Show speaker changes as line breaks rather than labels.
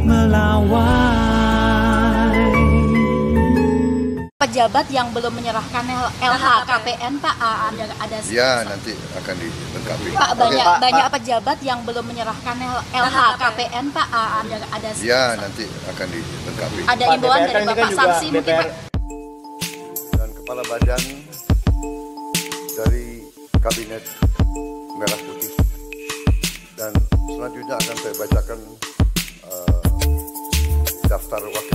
melawai.
Pejabat yang belum menyerahkan LHKPN, Pak, ada
ya nanti akan dilengkapi.
Pak, banyak pejabat yang belum menyerahkan LHKPN, Pak, ada
ya nanti akan dilengkapi.
Ada imbauan dari Bapak Samsi mungkin, Pak.
Dan kepala badan dari Kabinet Merah Putih. Dan selanjutnya akan saya bacakan daftar wakil